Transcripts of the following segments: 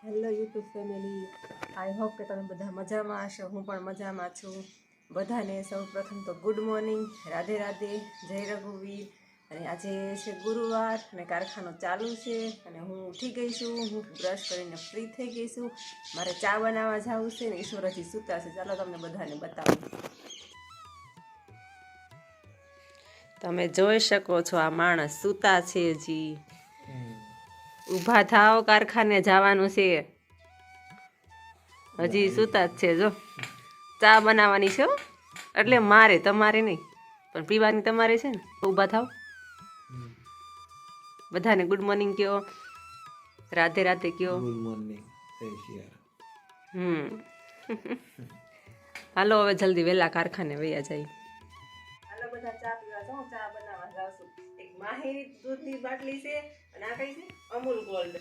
Hello YouTube family, I hope કે તમે બધા મજામાં હશો. હું પણ મજામાં છું. બધાને સૌ પ્રથમ તો ગુડ મોર્નિંગ, રાધે રાધે, જય રઘુવીર. અને આજે છે ગુરુવાર અને કારખાનો ચાલુ છે અને હું ઉઠી ગઈ છું. હું બ્રશ કરીને ફ્રી થઈ ગઈ છું. મારે ચા બનાવવા જવું છે ને ઈશ્વર હજી સૂતા છે. ચાલો તમને બધાને બતાવું. તમે જોઈ શકો છો આ માણસ સૂતા છે. હજી ઊભા થાવ, કારખાને જવાનું છે. હજી સૂતા જ છે. જો ચા બનાવવાની છે એટલે મારે, તમારે નહીં, પણ પીવાની તમારે છે ને. ઊભા થાવ, બધાને ગુડ મોર્નિંગ કયો, રાધે રાધે કયો. Good morning. હાલો હવે જલ્દી વહેલા કારખાને વયા જાય. હાલો બધા ચા પીવા જાઉં, ચા બનાવવા જાવશું. એક માહિરી દૂધની બાટલી છે અને આ કઈ છે અમૂલ ગોલ્ડ.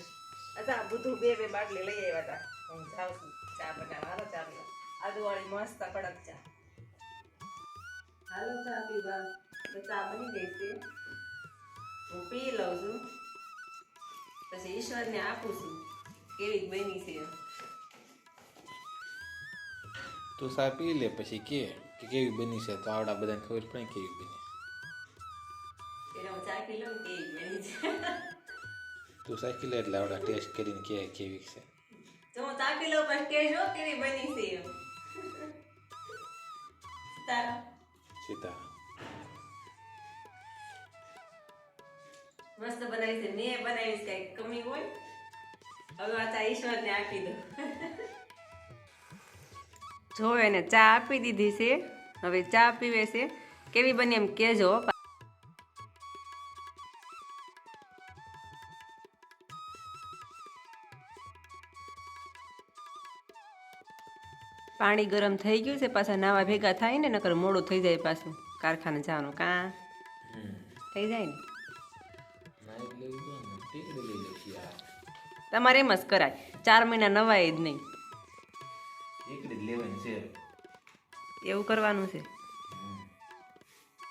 અચ્છા બધું બે બે બાટલી લઈ આવ્યા હતા. હું જાઉં છું ચા બનાવવા. હાલો ચા પીવા, આદુવાળી મસ્ત કડક ચા. હાલો ચા પીવા. તો ચા બની ગઈ છે, હું પી લઉં છું, પછી ઈશ્વરને આપું છું કેવી બની છે. તું સા પી લે પછી કે કેવી બની છે, તો આવડા બધાને ખબર પડે કેવી બની. એના હું ચા પી લઉં કેવી બની છે. તું સાચી લે એટલે આવડા ટેસ્ટ કરીને કે કેવી છે. તો હું ચા પી લઉં પછી ટેસ્ટ જો કેવી બની છે. તારા સીતા મસ્ત બનાવી છે. મેં બનાવી કઈ કમી હોય? હવે આ ચા ઈશ્વરને આપી દો. જો એને ચા આપી દીધી છે, હવે ચા પીવે છે. કેવી બની એમ કેજો. પાણી ગરમ થઈ ગયું છે. પાછા નાવા ભેગા થાય ને, નકર મોડું થઈ જાય પાછું કારખાને જવાનું. કાં થઈ જાય ને. તમારે એમ જ કરાય, 4 મહિના નવાય જ નહીં. એવું કરવાનું છે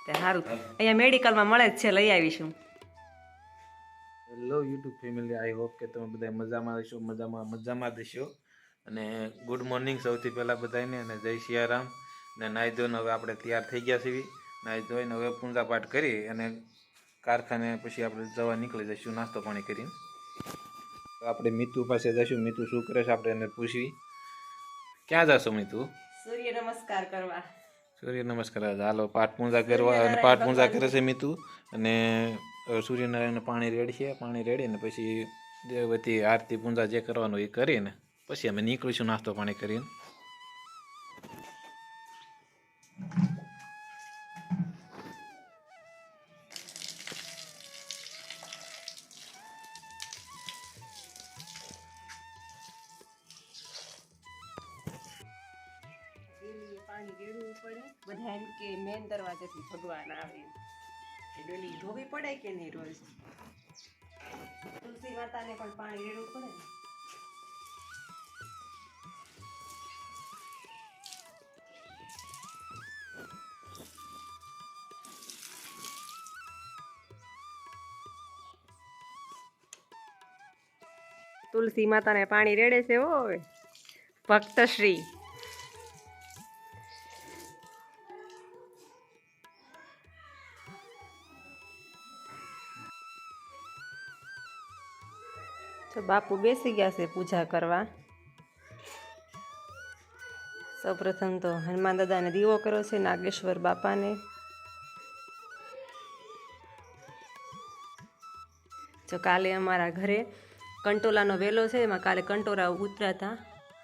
તે સારું. અહીંયા મેડિકલમાં મળે જ છે, લઈ આવીશું. Hello YouTube family, I hope કે તમે બધા મજામાં હશો, મજામાં દેશો. અને ગુડ મોર્નિંગ સૌથી પહેલાં બધાને, અને જય સિયારામ. ને નાહી ધોઈને હવે આપણે તૈયાર થઈ ગયા છીએ. નાહી ધોઈને હવે પૂજા પાઠ કરી અને કારખાને પછી આપણે જવા નીકળી જઈશું નાસ્તો પાણી કરીને. આપણે મીતુ પાસે જઈશું. મીતુ શું કરે છે આપણે એને પૂછવી. ક્યાં જશો મીતુ? સૂર્ય નમસ્કાર કરવા. સૂર્ય નમસ્કાર. હાલો પાઠ પૂજા કરવા. અને પાઠ પૂજા કરે છે મીતુ. અને સૂર્યનારાયણ પાણી રેડશે. પાણી રેડીને પછી દેવવતી આરતી પૂજા જે કરવાનું એ કરીને પછી અમે નીકળીશું નાસ્તો પાણી કરીને. પાણી રેડવું પડે. બધા એમ કે મેન દરવાજેથી ભગવાન આવે. ડેલી ધોવી પડે કે નહીં રોજ? તુલસી માતાને પણ પાણી રેડવું પડે ને. તુલસી માતાને પાણી રેડે છે હો હવે ભક્તશ્રી. તો બાપુ બેસી ગયા છે પૂજા કરવા. સૌપ્રથમ તો હનુમાન દાદાને દીવો કર્યો છે, નાગેશ્વર બાપાને. જો કાલે અમારા ઘરે કંટોલાનો વેલો છે, એમાં કાલે કંટોરા ઉતર્યા હતા.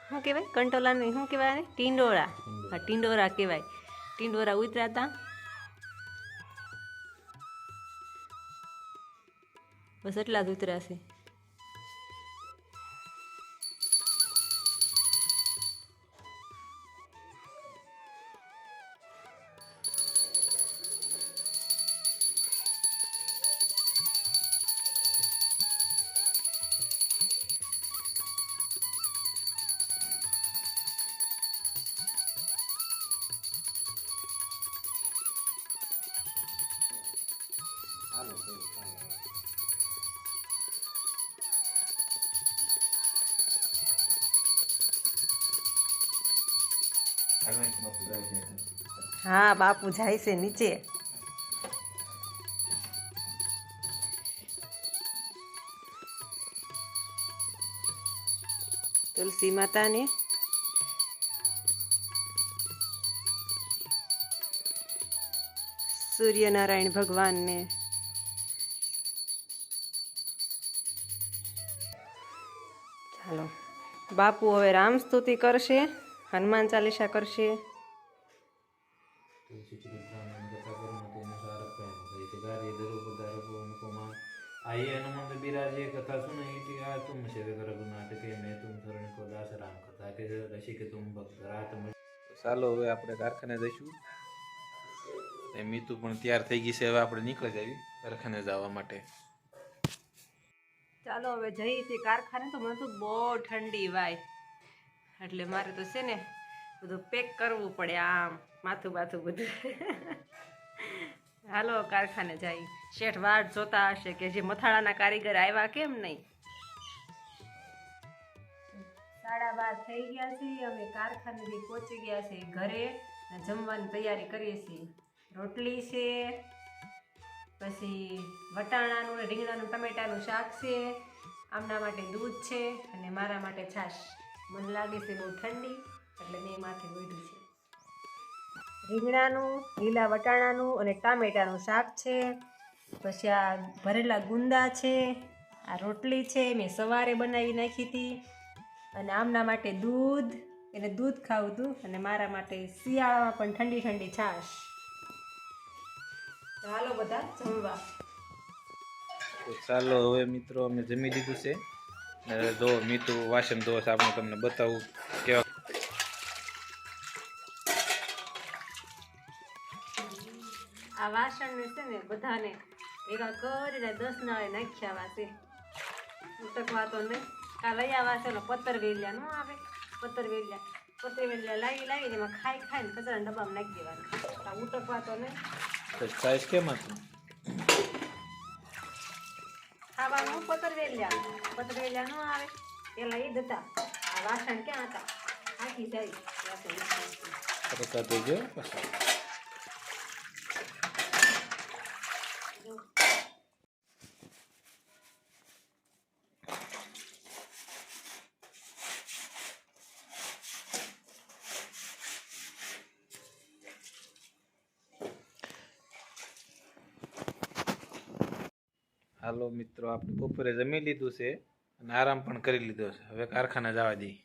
શું કહેવાય કંટોલાને? શું કહેવાય? ટીંડોળા. હા, ટીંડોરા કહેવાય. ટીંડોરા ઉતર્યા હતા. બસ એટલા જ ઉતર્યા છે. હા બાપુ જાય છે નીચે. તુલસી માતાને સૂર્યનારાયણ ભગવાનને ચાલો બાપુ હવે રામ સ્તુતિ કરશે, હનુમાન ચાલીસા કરશે. आइए हनुमंत बिराजे कथा सुन इतिहास तुम सेवक रघुनाथ के मैं तुम शरण को दास राम कथा के रसिक तुम भक्त रात ચાલો હવે આપણે કારખાને જઈશું. મીતુ પણ તૈયાર થઈ ગઈ છે. હવે આપણે નીકળી જઈએ કારખાને જવા માટે. ચાલો હવે જઈએ છીએ કારખાને. તો મને તો બહુ ઠંડી વાય એટલે મારે તો છે ને બધું પેક કરવું પડે, આમ માથું બાથું બધું. હાલો કારખાને જાય. શેઠ વાટ જોતા હશે કે જે મથાળાના કારીગર આવ્યા કેમ નહીં. 12:30 થઈ ગયા છે. અમે કારખાનેથી પહોંચી ગયા છે ઘરે. જમવાની તૈયારી કરીએ છીએ. રોટલી છે, પછી વટાણાનું ને રીંગણાનું ટમેટાનું શાક છે, આમના માટે દૂધ છે અને મારા માટે છાશ. મને લાગે છે બહુ ઠંડી એટલે મેં માથે ગોઠવ્યું છે. રીંગણાનું, લીલા વટાણાનું અને ટામેટાનું શાક છે. પછી આ ભરેલા ગુંદા છે, આ રોટલી છે મેં સવારે બનાવી નાખી હતી. અને આમના માટે દૂધ, એને દૂધ ખાવું હતું, અને મારા માટે શિયાળામાં પણ ઠંડી ઠંડી છાશ. હાલો બધા જમવા. તો ચાલો હવે મિત્રો અમે જમી લીધું છે. જો મીતુ વાસણ ધોવા છે, આપણે તમને બતાવું કેવા. આ વાસણને છે ને બધાને ભેગા કરીને 10 નાળે નાખ્યા છે. ઉટકવા તો નહીં. આ લઈ આવ્યા છે પત્તર વેલિયા ન આવે, પત્તર વેલિયા લાવીને એમાં ખાઈને કચરાના ડબ્બામાં નાખી દેવાના. આ ઉટકવા તો નહીં. સાઈઝ કેમ હતું ખાવાનું પત્તર વેલિયા ન આવે પેલા એ જ હતા. આ વાસણ ક્યાં હતા, આખી જાય વાસણ. હાલો મિત્રો, આપણે બપોરે જમી લીધું છે અને આરામ પણ કરી લીધો છે. હવે કારખાને જવા દઈએ.